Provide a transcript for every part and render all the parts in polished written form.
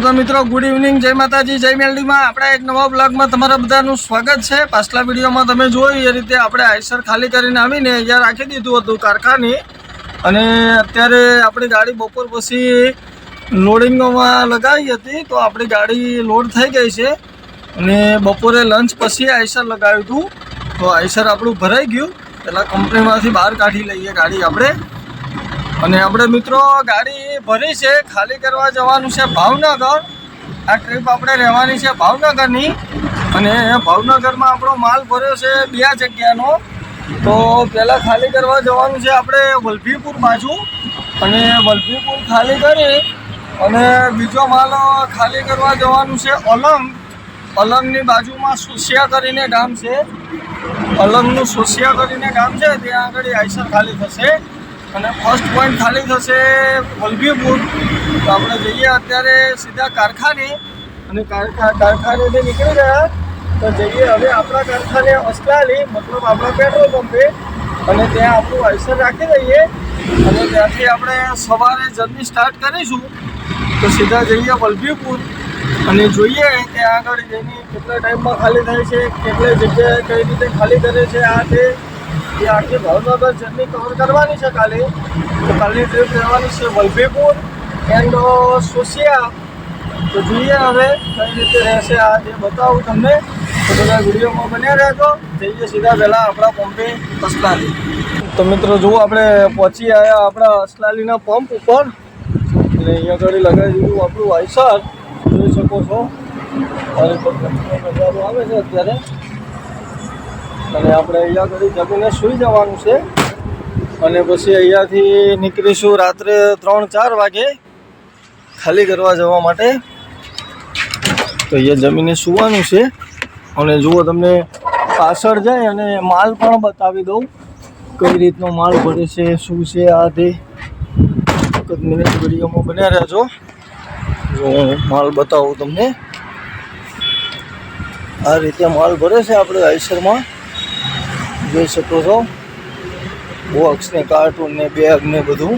તો મિત્રો good evening, જય માતાજી, જય મેલડીમાં આપણે એક નવા બ્લોગમાં તમારા બધાનું સ્વાગત છે। પાછલા વિડીયોમાં તમે જોયું એ રીતે આપણે આઈસર ખાલી કરીને આવીને અહીંયા રાખી દીધું હતું કારખાને, અને અત્યારે આપણી ગાડી બપોર પછી લોડિંગમાં લગાવી હતી તો આપણી ગાડી લોડ થઈ ગઈ છે, અને બપોરે લંચ પછી આઈસર લગાવ્યું હતું તો આઈસર આપણું ભરાઈ ગયું। પહેલાં કંપનીમાંથી બહાર કાઢી લઈએ ગાડી આપણે, અને આપણે મિત્રો ગાડી ભરી છે, ખાલી કરવા જવાનું છે ભાવનગર। આ ટ્રીપ આપણે રહેવાની છે ભાવનગરની, અને ભાવનગરમાં આપણો માલ ભર્યો છે 2 જગ્યાનો। તો પહેલાં ખાલી કરવા જવાનું છે આપણે વલભીપુર બાજુ, અને વલભીપુર ખાલી કરી અને બીજો માલ ખાલી કરવા જવાનું છે અલંગ। અલંગની બાજુમાં સોસિયા કરીને ગામ છે, અલંગનું સોસિયા કરીને ગામ છે, ત્યાં આગળ આઈસર ખાલી થશે, અને ફર્સ્ટ પોઈન્ટ ખાલી થશે વલભીપુર। તો આપણે જઈએ અત્યારે સીધા કારખાને, અને કારખાનેથી નીકળી ગયા તો જઈએ હવે આપણા કારખાને અસલાલી, મતલબ આપણા પેટ્રોલ પંપે, અને ત્યાં આપણું આઈસર રાખી દઈએ, અને ત્યાંથી આપણે સવારે જર્ની સ્ટાર્ટ કરીશું। તો સીધા જઈએ વલભીપુર અને જોઈએ ત્યાં આગળ જઈને કેટલા ટાઈમમાં ખાલી થાય છે, કેટલી જગ્યાએ કઈ રીતે ખાલી કરે છે। આ તે એ આખી ભાવનગર જર્ની કવર કરવાની છે કાલે। તો કાલની ટ્રીપ રહેવાની છે વલભીપુર એન્ડ સોસિયા। તો જોઈએ હવે કઈ રીતે રહેશે, આ જે બતાવું તમને, તો બધા વિડીયોમાં બન્યા રહેતો। જઈએ સીધા પહેલાં આપણા પંપે અસલાલી। તો મિત્રો જુઓ આપણે પહોંચી આવ્યા આપણા અસલાલીના પંપ ઉપર, અને અહીંયા આગળ લગાવી દીધું આપણું આઈસર, જોઈ શકો છો। અને નજારો આવે છે અત્યારે, અને આપણે અહીંયા આગળ જમીને સૂઈ જવાનું છે, અને પછી અહીંયાથી નીકળીશું રાત્રે 3-4 વાગે ખાલી કરવા જવા માટે। તો અહીંયા જમીને સૂવાનું છે, અને જુઓ તમને પાછળ જાય અને માલ પણ બતાવી દઉં કઈ રીતનો માલ ભરે છે, શું છે આ તે। એક મિનિટ વિડીયોમાં બન્યા રહેજો, જો માલ બતાવું તમને। આ રીતે માલ ભરે છે આપણે આઈસરમાં, જોઈ શકો છો, બોક્સ ને કાર્ટૂન ને બેગ ને બધું।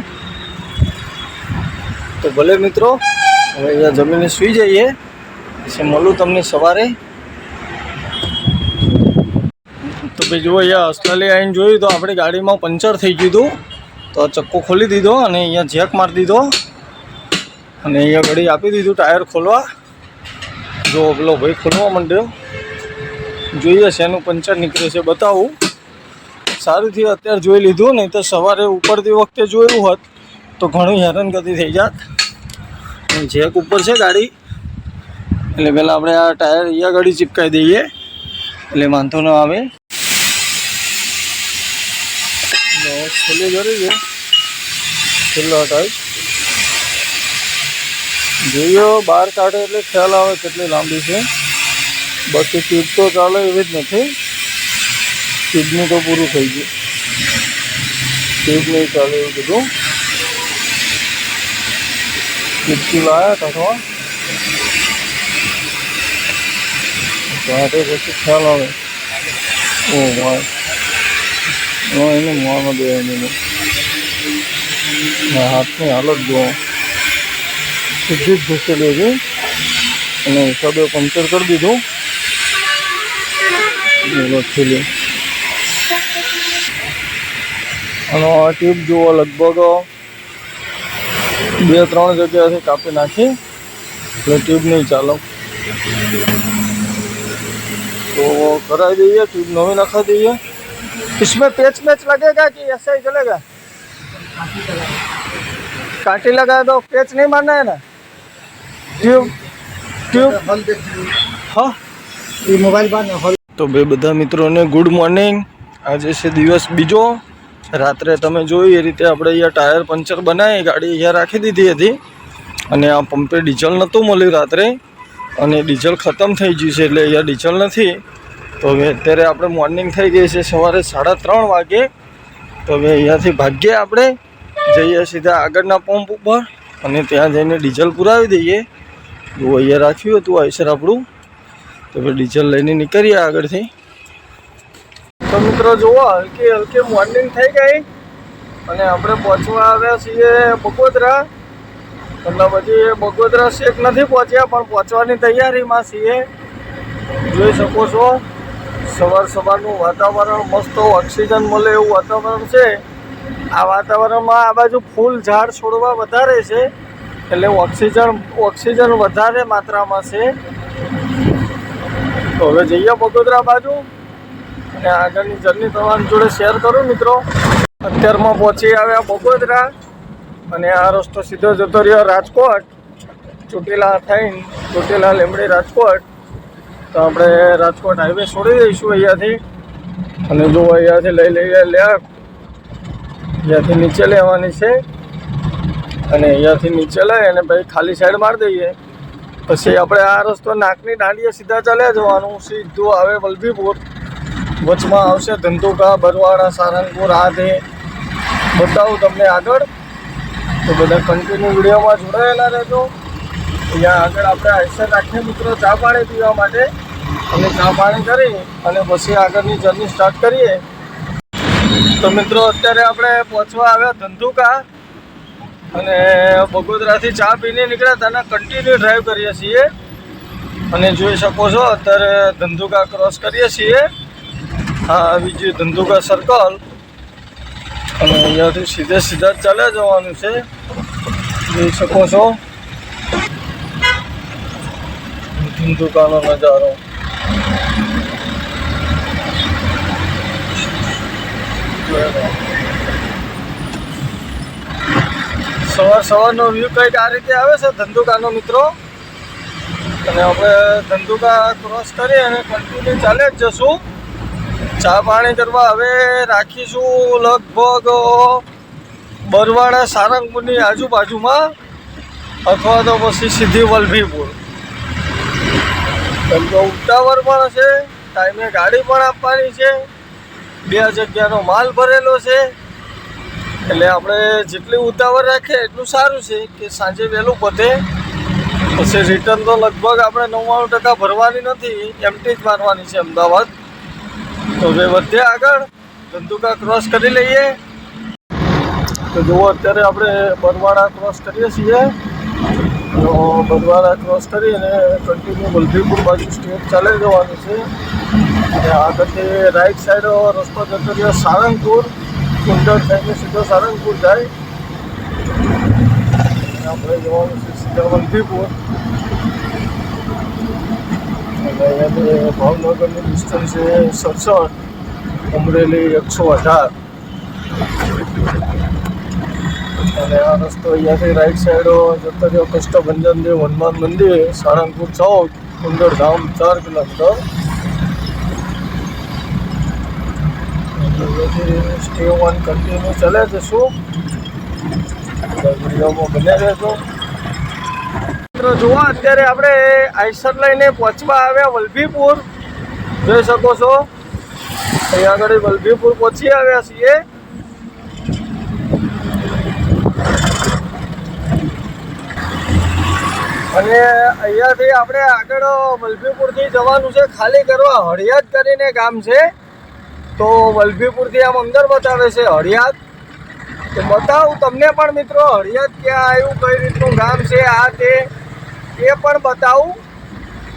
તો ભલે મિત્રો હવે અહીંયા જમીને સૂઈ જઈએ, પછી મળું તમને સવારે। તો ભાઈ જુઓ અહીંયા અસલાલી આવીને જોયું તો આપણી ગાડીમાં પંચર થઈ ગયું હતું, તો ચક્કો ખોલી દીધો અને અહીંયા જેક મારી દીધો, અને અહીંયા ઘડી આપી દીધું ટાયર ખોલવા। જો પેલો ભાઈ ખોલવા માંડ્યો, જોઈએ શેનું પંચર નીકળે છે બતાવું। સારું થયું અત્યારે જોઈ લીધું, નહીં તો સવારે ઉપરતી વખતે જોયું હોત તો ઘણી હેરાનગતિ થઈ જાત। જેક ઉપર છે ગાડી, એટલે પહેલાં આપણે આ ટાયર અહીંયા ગાડી ચીપકાવી દઈએ એટલે વાંધો ન આવે। ખોલી કરી છે છેલ્લો ટાઈપ, જોઈએ બહાર કાઢે એટલે ખ્યાલ આવે કેટલી લાંબી છે। બાકી ટ્યુબ તો ચાલે એવી જ નથી, ટ્યુબનું તો પૂરું થઈ ગયું, ટ્યુબ નહીં ચાલે એવું બધું। ટ્યુબથી લાવ્યા કાઢવા, કાઢે પછી ખ્યાલ આવે। ઓ ભાઈ એને મોમાં દે, એને હાથની હાલત જુઓ, સીધી જ ઘૂસેલી હતી, અને હિસાબે પંચર કરી દીધું। ખીલી અને આ ટ્યુબ જુઓ લગભગ 2-3 જગ્યાએથી કાપી નાખી, એટલે ટ્યુબ નહીં ચાલો, तो करा दीजिए, ट्यूब नवी रखा दीजिए। इसमें पेच मैच लगेगा कि ऐसा ही चलेगा? कांटी लगा दो, पेच नहीं मारना है ना। ट्यूब हाँ ये मोबाइल बंद। तो बे બધા મિત્રોને ગુડ મોર્નિંગ। આજે છે દિવસ બીજો। રાત્રે તમે જોઈ એ રીતે આપણે અહીંયા ટાયર પંચર બનાવી ગાડી અહીંયા રાખી દીધી હતી, અને આ પંપે ડીઝલ નહોતું મળ્યું રાત્રે, અને ડીઝલ ખતમ થઈ ગયું છે, એટલે અહીંયા ડીઝલ નથી। તો હવે અત્યારે આપણે મોર્નિંગ થઈ ગઈ છે, સવારે 3:30 વાગે। તો હવે અહીંયાથી ભાગ્યે આપણે જઈએ સીધા આગળના પંપ ઉપર, અને ત્યાં જઈને ડીઝલ પુરાવી દઈએ। જો અહીંયા રાખ્યું હતું આઈસર આપણું, તો હવે ડીઝલ લઈને નીકળીએ આગળથી। તો મિત્રો જુઓ હલકી હલકી મોર્નિંગ થઈ ગઈ, અને આપણે પહોંચવા આવ્યા છીએ બગોદરા। મતલબ હજી બગોદરા શેખ નથી પહોંચ્યા પણ પહોંચવાની તૈયારીમાં છીએ. જોઈ શકો છો સવારનું વાતાવરણ મસ્ત ઓક્સિજન મળે એવું વાતાવરણ છે. આ વાતાવરણમાં આ બાજુ ફૂલ ઝાડ છોડવા વધારે છે એટલે ઓક્સિજન વધારે માત્રામાં છે. તો હવે જઈએ બગોદરા બાજુ અને આગળની જર્ની તમારી જોડે શેર કરું મિત્રો. અત્યારમાં પહોંચી આવ્યા બગોદરા અને આ રસ્તો સીધો જતો રહ્યો રાજકોટ. ચોટીલા થઈને ચોટીલા લીંબડી રાજકોટ. તો આપણે રાજકોટ હાઈવે છોડી દઈશું અહીંયાથી અને જો અહીંયાથી લઈ લઈએ લેફ્ટ. અહીંયાથી નીચે લેવાની છે અને અહીંયાથી નીચે લઈ અને ભાઈ ખાલી સાઈડ મારી દઈએ. પછી આપણે આ રસ્તો નાકની દાંડીએ સીધા ચાલ્યા જવાનું. સીધું આવે વલભીપુર. વચમાં આવશે ધંધુકા, બરવાડા, સારંગપુર. આ તે બતાવું તમને આગળ. તો બધા કન્ટિન્યુ વિડીયોમાં જોડાયેલા રહેજો. અહીંયા આગળ આપણે આઈસર રાખીએ મિત્રો ચા પાણી પીવા માટે અને ચા પાણી કરી અને પછી આગળની જર્ની સ્ટાર્ટ કરીએ. તો મિત્રો અત્યારે આપણે પહોંચવા આવ્યા ધંધુકા અને બગોદરાથી ચા પીને નીકળ્યા હતા. કન્ટિન્યુ ડ્રાઈવ કરીએ છીએ અને જોઈ શકો છો અત્યારે ધંધુકા ક્રોસ કરીએ છીએ. હા બીજું ધંધુકા સર્કલ અને અહીંયાથી સીધા ચાલ્યા જવાનું છે. જોઈ શકો છો ધંધુકાનો નજારો. સવારનો વ્યૂ કંઈક આ રીતે આવે છે ધંધુકાનો મિત્રો. અને આપણે ધંધુકા ક્રોસ કરી અને કન્ટિન્યુ ચાલે જ જશું. ચા પાણી કરવા હવે રાખીશું લગભગ બરવાડા સારંગપુરની આજુબાજુમાં અથવા તો પછી સીધી વલભીપુર. કેમ કે ઉતાવળ પણ છે, ટાઈમે ગાડી પણ આપવાની છે, 2 જગ્યાનો માલ ભરેલો છે. એટલે આપણે જેટલી ઉતાવળ રાખીએ એટલું સારું છે કે સાંજે વહેલું પતે. પછી રિટર્ન તો લગભગ આપણે 99% ભરવાની નથી, એમટી જ મારવાની છે અમદાવાદ. તો હવે વધે આગળ ધંધુકા ક્રોસ કરી લઈએ. તો જુઓ અત્યારે આપણે બરવાડા ક્રોસ કરીએ છીએ. તો બરવાડા ક્રોસ કરીને કન્ટિન્યુ વલભીપુર બાજુ સ્ટેટ ચાલે જવાનું છે. અને આગળથી રાઈટ સાઈડ રસ્તો જતો રહ્યો સારંગપુર. કુંડળ થઈને સીધો સારંગપુર જાય. આપણે જવાનું છે સીધા વલભીપુર. અને અહીંયાથી ભાવનગરનું ડિસ્ટન્સ છે 67, અમરેલી 118. અને આ રસ્તો અહીંયાથી રાઈટ સાઈડ જતો રહ્યો કષ્ટભંજન દેવ હનુમાન મંદિર, સારંગપુર 14, કુંડળ ધામ 4 કિલોમીટર. સ્ટે ઓન કન્ટિન્યુ ચાલે જશું. વિડીયોમાં બને રહેજો મિત્રો. જુઓ અત્યારે આપણે આઈસર લઈને પહોંચવા આવ્યા વલભીપુર. જોઈ શકો છો અહીં આગળ વલભીપુર પહોંચી આવ્યા છીએ. અને અહીંયાથી આપણે આગળ વલભીપુરથી જવાનું છે ખાલી કરવા હળિયાદ કરીને ગામ છે. તો વલભીપુરથી આમ અંદર બતાવે છે હળિયાદ. તો બતાવું તમને પણ મિત્રો હળિયાદ ક્યાં આવ્યું, કઈ રીતનું ગામ છે, આ તે પણ બતાવું.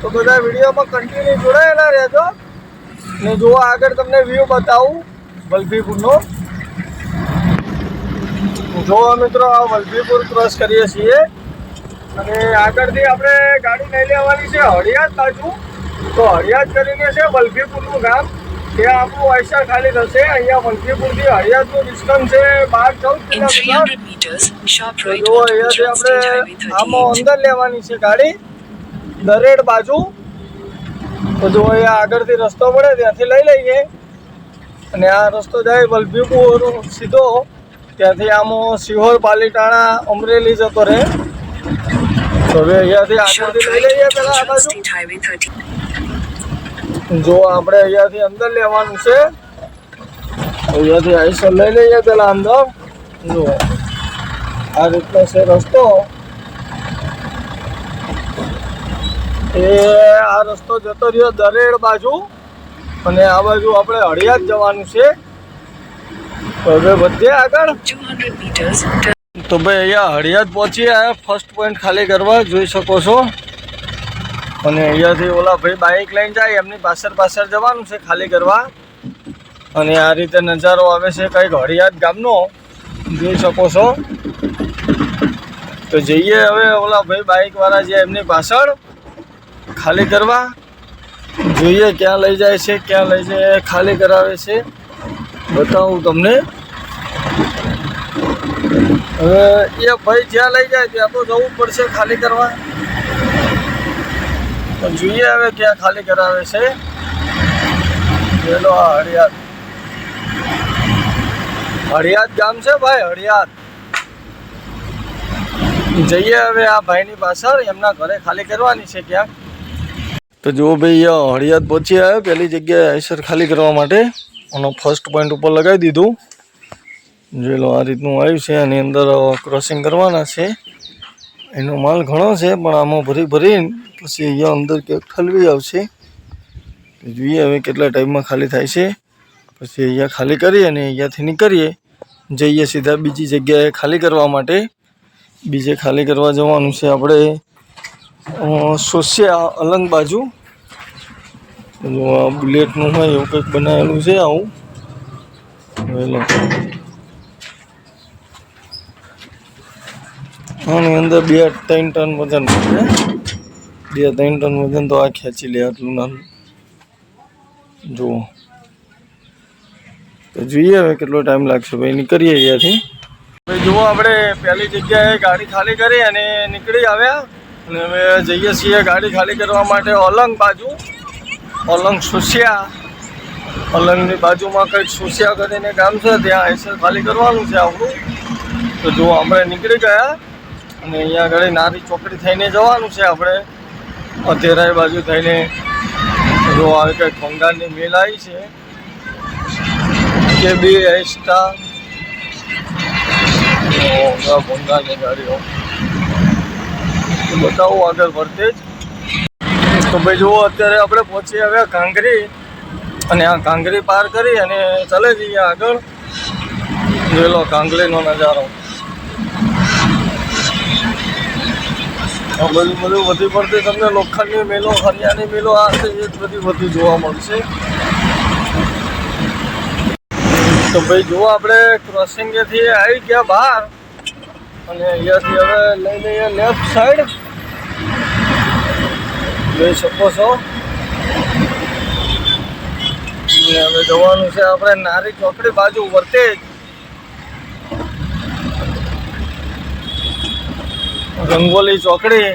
તો બધા વિડીયોમાં કન્ટિન્યુ જોડાયેલા રહેજો ને જુઓ આગળ તમને વ્યૂ બતાવું વલભીપુરનો. જુઓ મિત્રો આ વલભીપુર ક્રોસ કરીએ છીએ અને આગળથી આપણે ગાડી લઈ લેવાની છે હળિયાદ બાજુ. તો હળિયાદ કરીને છે વલભીપુરનું ગામ. ત્યાં આપણું આઈસર ખાલી થશે. અહીંયા વલભીપુરથી હળિયાદનું ડિસ્ટન્સ છે 12-14 કિલોમીટર. જો અહીંયાથી આપણે આમાં અંદર લેવાની છે ગાડી દરેડ બાજુ. તો જો અહીંયા આગળથી રસ્તો પડે ત્યાંથી લઈ લઈએ અને આ રસ્તો જાય વલભીપુર સીધો. ત્યાંથી આમાં સિહોર, પાલીતાણા, અમરેલી જતો રહે. તો હવે અહીંયાથી આગળથી લઈ લઈએ પેલા આ બાજુ. જો આપણે અહીંયાથી અંદર લેવાનું છે. અહીંયાથી આઈસર લઈ લઈએ પેલા અંદર. જો આ રીતનો છે રસ્તો. એ આ રસ્તો જતો રહ્યો દરેડ બાજુ અને આ બાજુ આપણે હળિયાદ જવાનું છે. તો હવે વધીએ આગળ. તો ભાઈ અહીંયા હળિયાદ પહોંચી આવ્યા, ફર્સ્ટ પોઈન્ટ ખાલી કરવા જોઈ શકો છો. અને અહીંયાથી ઓલા ભાઈ બાઇક લઈને જાય, એમની પાછળ જવાનું છે ખાલી કરવા. અને આ રીતે નજારો આવે છે કંઈક હળિયાદ ગામનો જોઈ શકો છો. તો જઈએ હવે ઓલા ભાઈ બાઇકવાળા છે એમની પાછળ ખાલી કરવા. જોઈએ ક્યાં લઈ જાય છે, ક્યાં લઈ જાય ખાલી કરાવે છે, બતાવું તમને. હવે એ ભાઈ જ્યાં લઈ જાય ત્યાં તો જવું પડશે ખાલી કરવા. તો જોઈએ હવે ક્યાં ખાલી કરાવે છે. પેલો આ હળિયાદ ગામ છે ભાઈ, હળિયાદ. જઈએ હવે આ ભાઈની પાછળ, એમના ઘરે ખાલી કરવાની છે ક્યાંક. તો જુઓ ભાઈ હળિયાદ પહોંચી આવ્યા પહેલી જગ્યાએ આઈસર ખાલી કરવા માટે. અને ફર્સ્ટ પોઈન્ટ ઉપર લગાવી દીધું. જોઈ લો આ રીતનું આવ્યું છે. આની અંદર ક્રોસિંગ કરવાના છે. એનો માલ ઘણો છે પણ આમાં ભરીને પછી અહીંયા અંદર ક્યાંક ઠલવી આવશે. જોઈએ હવે કેટલા ટાઈમમાં ખાલી થાય છે. પછી અહીંયા ખાલી કરીએ અને અહીંયાથી નીકળીએ, જઈએ સીધા બીજી જગ્યાએ ખાલી કરવા માટે. બીજે ખાલી કરવા જવાનું છે આપણે સોસિયા અલંગ બાજુ. જો આ બુલેટનું હોય એવું કંઈક બનાવેલું છે આવું. આની અંદર 2-3 ટન વજન છે. 2-3 ટન વજન તો આ ખેંચી લે આટલું નાનું. જુઓ તો જોઈએ હવે કેટલો ટાઈમ લાગશે ભાઈ. નીકળીએ અહીંયાથી. ભાઈ જુઓ આપણે પહેલી જગ્યાએ ગાડી ખાલી કરી અને નીકળી આવ્યા. અને હવે જઈએ છીએ ગાડી ખાલી કરવા માટે અલંગ બાજુ. અલંગ સોસિયા, અલંગની બાજુમાં કંઈક સોસિયા કરીને ગામ છે, ત્યાં આઈસર ખાલી કરવાનું છે આપણું. તો જો આપણે નીકળી ગયા અને અહીંયા આગળ નારી ચોકડી થઈને જવાનું છે આપણે. તેરાઈ બાજુ થઈને જો આવી કંઈક ભંગારની મેલ આવી છે કે બે એસ્ટા ભંગારની ગાડીઓ બતાવું આગળ વર્તેજ. તો ભાઈ જુઓ અત્યારે આપણે પહોંચી આવ્યા કાંગરી. અને આ કાંગરી પાર કરી અને ચાલે જઈએ આગળ. જોઈ લો કાંગરીનો નજારો. આ બધું વધી પડતી તમને લોખંડની મેલો, હરિયાની મેલો, આ એ જ બધી જોવા મળશે. તો ભાઈ જુઓ આપણે ક્રોસિંગેથી આવી ગયા બહાર. અને અહીંયાથી હવે લઈ લઈએ લેફ્ટ સાઈડ. જોઈ શકો છો. હવે જવાનું છે આપણે નારી ચોકડી બાજુ વર્તેજ. રંગોલી ચોકડી.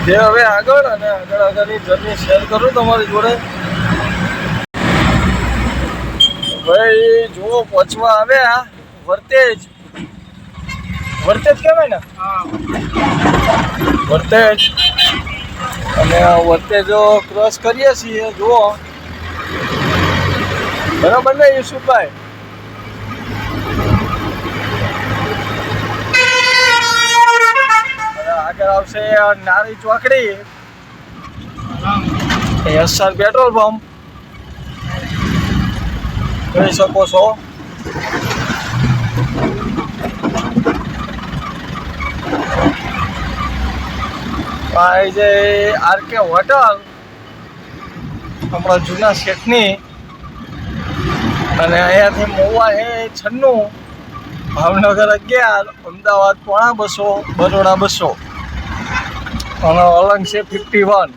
તે હવે આગળ અને આગળની જર્ની શેર કરું તમારી જોડે. ભાઈ જુઓ પહોંચવા આવ્યા વર્તેજ. વર્તેજ કહેવાય ને? વર્તેજ. અને વર્તેજ ક્રોસ કરીએ છીએ જુઓ. બરાબર ને યુસુફભાઈ? આગળ આવશે નારી ચોકડી, SR પેટ્રોલ પંપ જોઈ શકો છો. આ જે RK હોટલ આપણા જૂના શેઠની. અને અહીંયાથી મહુવા છે 96, ભાવનગર 11, અમદાવાદ 250, બરોડા 200 અને અલંગ છે 51.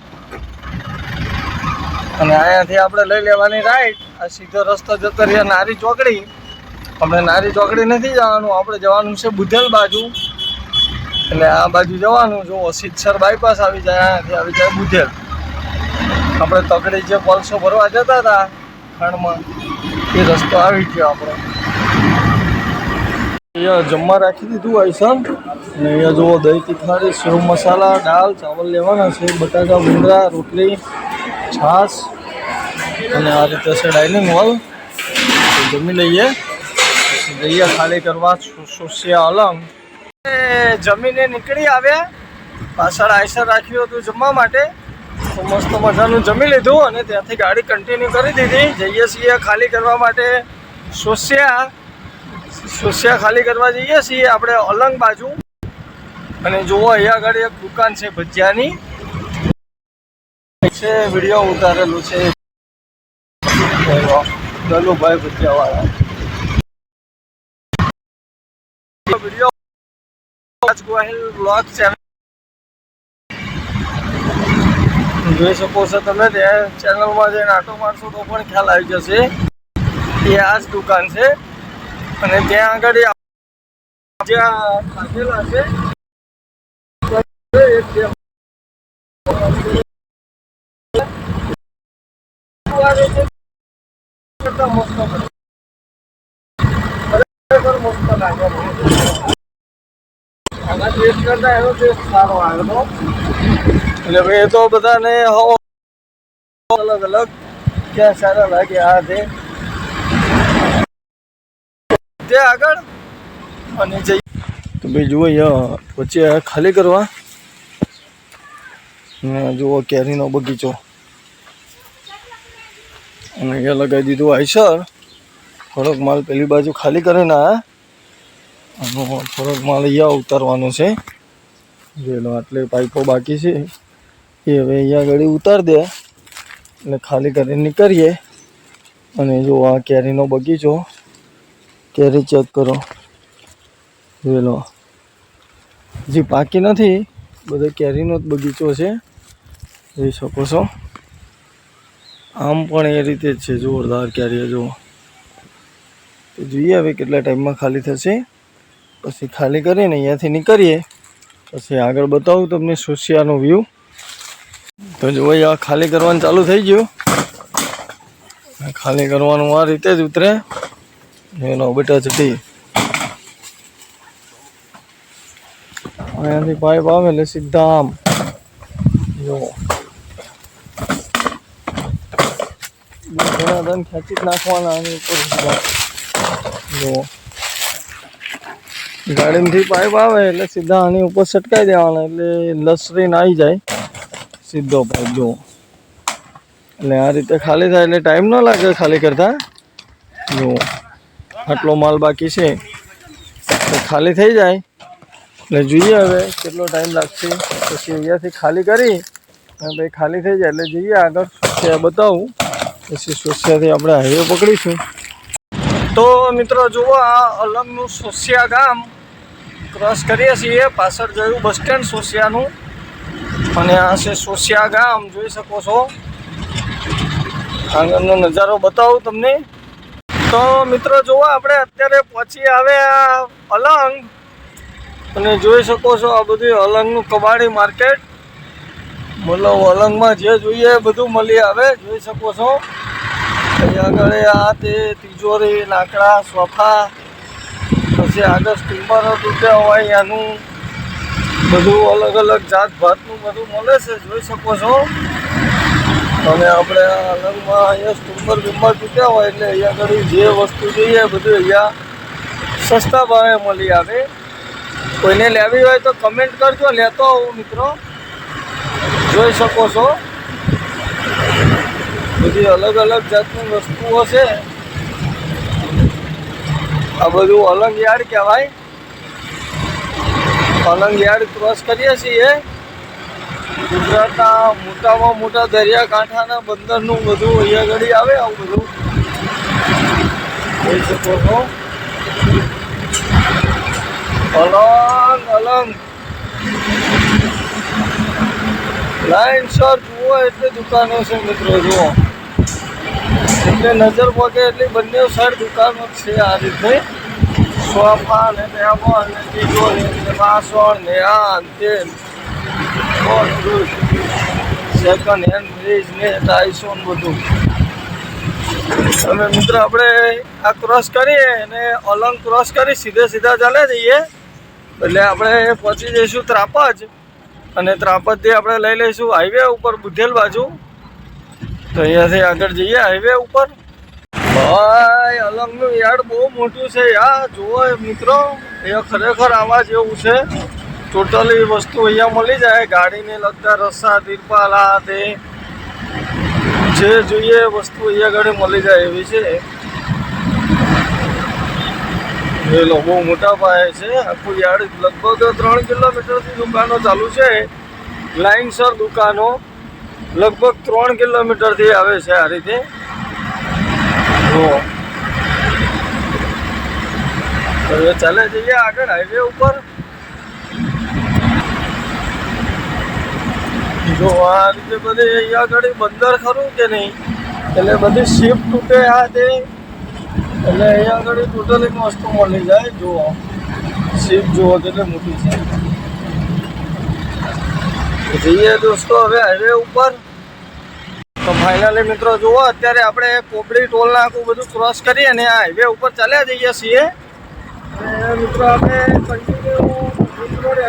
અને અહીંયાથી આપણે લઈ લેવાની રાઈટ. આ સીધો રસ્તો જતો રહ્યા નારી ચોકડી. આપણે નારી ચોકડી નથી જવાનું, આપણે જવાનું છે બુધેલ બાજુ. એટલે આ બાજુ જવાનું. જો સિદ્ધસર બાયપાસ આવી જાય, અહીંયાથી આવી જાય બુધેલ. આપણે તકડી જે પલસો ભરવા જતા હતા ખાંડમાં, એ રસ્તો આવી ગયો આપણે. અહીંયા જમવા રાખી દીધું આઈસર. અને અહીંયા જુઓ દહીં તીખારી, સેવ મસાલા, દાળ ચાવલ લેવાના છે, બટાકા ભૂંગળા, રોટલી, છાશ. અને આ રીતે છે ડાઇનિંગ હોલ. જમી લઈએ, પછી જઈએ ખાલી કરવા સોસિયા અલંગ. જમીને નીકળી આવ્યા, પાછળ આઈસર રાખ્યું હતું જમવા માટે, તો મસ્ત મજાનું જમી લીધું અને ત્યાંથી ગાડી કન્ટિન્યુ કરી દીધી. જઈએ છીએ ખાલી કરવા માટે સોસિયા ખાલી કરવા જઈએ છીએ આપણે અલંગ બાજુ. અને જુઓ અહીંયા આગળ એક દુકાન છે ભજીયાની છે, વિડીયો ઉતારેલું છે Dalubhai Bhajiyawala. Video Gohil blog channel જોઈ શકો છો તમે. ત્યાં ચેનલમાં જઈને આટો મારશો તો પણ ખ્યાલ આવી જશે. એ આ જ દુકાન છે અને ત્યાં આગળ જ્યાં લાગેલા છે મસ્ત લાગે. આના ટેસ્ટ કરતા એનો ટેસ્ટ સારો આવ્યો હતો. એટલે ભાઈ એ તો બધાને અલગ અલગ ક્યાં સારા લાગે. આ તે આગળ અને જઈ તો ભાઈ જુઓ અહીંયા વચ્ચે ખાલી કરવા ને જુઓ કેરીનો બગીચો અને અહીંયા લગાવી દીધું આઈસર. થોડોક માલ પેલી બાજુ ખાલી કરીને થોડોક માલ અહીંયા ઉતારવાનો છે. જેનો આટલે પાઇપો બાકી છે એ હવે અહીંયા આગળ ઉતાર દે એટલે ખાલી કરીને નીકળીએ. અને જો આ કેરીનો બગીચો, કેરી ચેક કરો, જોઈ હજી પાકી નથી, બધો કેરીનો જ બગીચો છે, જોઈ શકો છો. આમ પણ એ રીતે જ છે, જોરદાર કેરી. જુઓ તો જોઈએ હવે કેટલા ટાઈમમાં ખાલી થશે. પછી ખાલી કરીને અહીંયાથી નીકળીએ, પછી આગળ બતાવું તમને સોસિયાનો વ્યૂ. તો જુઓ આ ખાલી કરવાનું ચાલુ થઈ ગયું. ખાલી કરવાનું આ રીતે જ ઉતરે એનો બેટા ચટી. અહીંયાથી પાઇપ આવે એટલે સીધા આમ જો ઘણા ધન ખેંચી જ નાખવાના. આની ઉપર જો ગાડીમાંથી પાઇપ આવે એટલે સીધા આની ઉપર સટકાઈ દેવાના, એટલે લસરીને આવી જાય સીધો પાઇપ. જો એટલે આ રીતે ખાલી થાય એટલે ટાઈમ ન લાગે ખાલી કરતા. જો આટલો માલ બાકી છે તો ખાલી થઈ જાય એટલે જોઈએ હવે કેટલો ટાઈમ લાગશે. પછી અહીંયાથી ખાલી કરી અને ભાઈ ખાલી થઈ જાય એટલે જઈએ આગળ સોસિયા બતાવું. પછી સોસિયાથી આપણે હાઈવે પકડીશું. તો મિત્રો જુઓ આ અલંગનું સોસિયા ગામ ક્રોસ કરીએ છીએ. પાછળ જોયું બસ સ્ટેન્ડ સોસિયાનું અને આ છે સોસિયા ગામ, જોઈ શકો છો. આગળનો નજારો બતાવું તમને. તો મિત્રો જુઓ આપણે અત્યારે પહોંચી આવ્યા અલંગ અને જોઈ શકો છો આ બધું અલંગનું કબાડી માર્કેટ. મતલબ અલંગમાં જે જોઈએ બધું મળી આવે, જોઈ શકો છો. અહીંયા આગળ આ તે તિજોરી, લાકડા, સોફા, પછી આગળ સ્ટીમર તૂટ્યા હોય એનું બધું અલગ અલગ જાત ભાતનું બધું મળે છે, જોઈ શકો છો. અને આપણે અલંગમાં અહીંયા સ્ટીમર બીમર તૂટ્યા હોય એટલે અહીંયા આગળ જે વસ્તુ જોઈએ બધું અહીંયા સસ્તા ભાવે મળી આવે. કોઈને લેવી હોય તો કમેન્ટ કરજો, લેતો આવું મિત્રો. જોઈ શકો છો બધી અલગ અલગ જાતની વસ્તુઓ છે. આ બધું અલંગ યાર્ડ કહેવાય. અલંગ યાર્ડ ક્રોસ કરીએ છીએ. ગુજરાતના મોટામાં મોટા દરિયાકાંઠાના બંદરનું બધું અહીંયા આગળ આવે. આવું બધું જોઈ શકો છો. અલંગ અલંગ લાઈન સર જુઓ એટલે દુકાનો છે મિત્રો. જુઓ એટલે નજર પગે એટલી બંને સાઈડ દુકાનો છે. આ રીતે સોફા ને ટેબલ ને તિજોરી ને વાસણ ને આ તે સેકન્ડ હેન્ડ ફ્રીજ ને ટાઈસો ને બધું. હવે મિત્રો આપણે આ ક્રોસ કરીએ અને અલંગ ક્રોસ કરી સીધા ચાલે જઈએ એટલે આપણે પહોંચી જઈશું ત્રાપજ. અને ત્રાપજથી આપણે લઈ લઈશું હાઈવે ઉપર બુધેલ બાજુ. તો અહીંયાથી આગળ જઈએ હાઈવે ઉપર. ભાઈ અલંગનું યાર્ડ બહુ મોટું છે યાર. જુઓ મિત્રો, અહીંયા ખરેખર આવા જેવું છે. ટોટલી વસ્તુ અહીંયા મળી જાય. ગાડીને લગતા રસ્સા, તિરપાલ, આ તે જે જોઈએ વસ્તુ અહીંયા આગળ મળી જાય એવી છે. એ બહુ મોટા પાયે છે. આખું યાર્ડ લગભગ 3 કિલોમીટરથી દુકાનો ચાલુ છે. લાઇનસર દુકાનો લગભગ 3 કિલોમીટરથી આવે છે આ રીતે. હવે ચાલે જઈએ આગળ હાઈવે ઉપર. જો આ રીતે બધી અહીંયા આગળ બંદર ખરું કે નહીં, એટલે બધી શિપ તૂટે આ તે, એટલે અહીંયા આગળ ટોટલ એક વસ્તુ મળી જાય. જુઓ શિપ જુઓ કેટલી મોટી છે. જઈએ દોસ્તો હવે હાઈવે ઉપર. તો ફાઇનલી મિત્રો જુઓ, અત્યારે આપણે કોબડી ટોલ નાકું બધું ક્રોસ કરી અને આ હાઈવે ઉપર ચાલ્યા જઈએ છીએ. અને મિત્રો આપણે કન્ટિન્યુ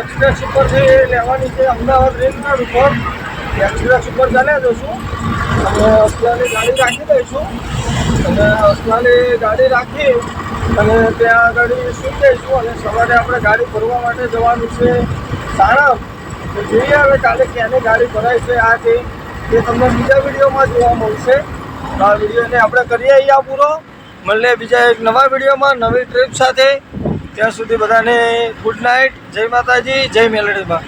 એક્સપ્રેસ ઉપર છે એ લેવાની છે. અમદાવાદ રેલના ઉપર એક્સપ્રેસ ઉપર ચાલ્યા જઈશું અને અસલાની ગાડી રાખી દઈશું. અને અસલાની ગાડી રાખી અને ત્યાં ગાડી સુઈ જઈશું. અને સવારે આપણે ગાડી ભરવા માટે જવાનું છે સાણંદ. તો જોઈએ હવે કાલે ક્યાંની ગાડી ભરાય છે આ તે તમને બીજા વિડીયોમાં જોવા મળશે. આ વિડીયોને આપણે કરીએ અહીંયા પૂરો. મળીએ બીજા એક નવા વિડીયોમાં નવી ટ્રીપ સાથે. ત્યાં સુધી બધાને ગુડ નાઇટ. જય માતાજી, જય મેલડીમાં.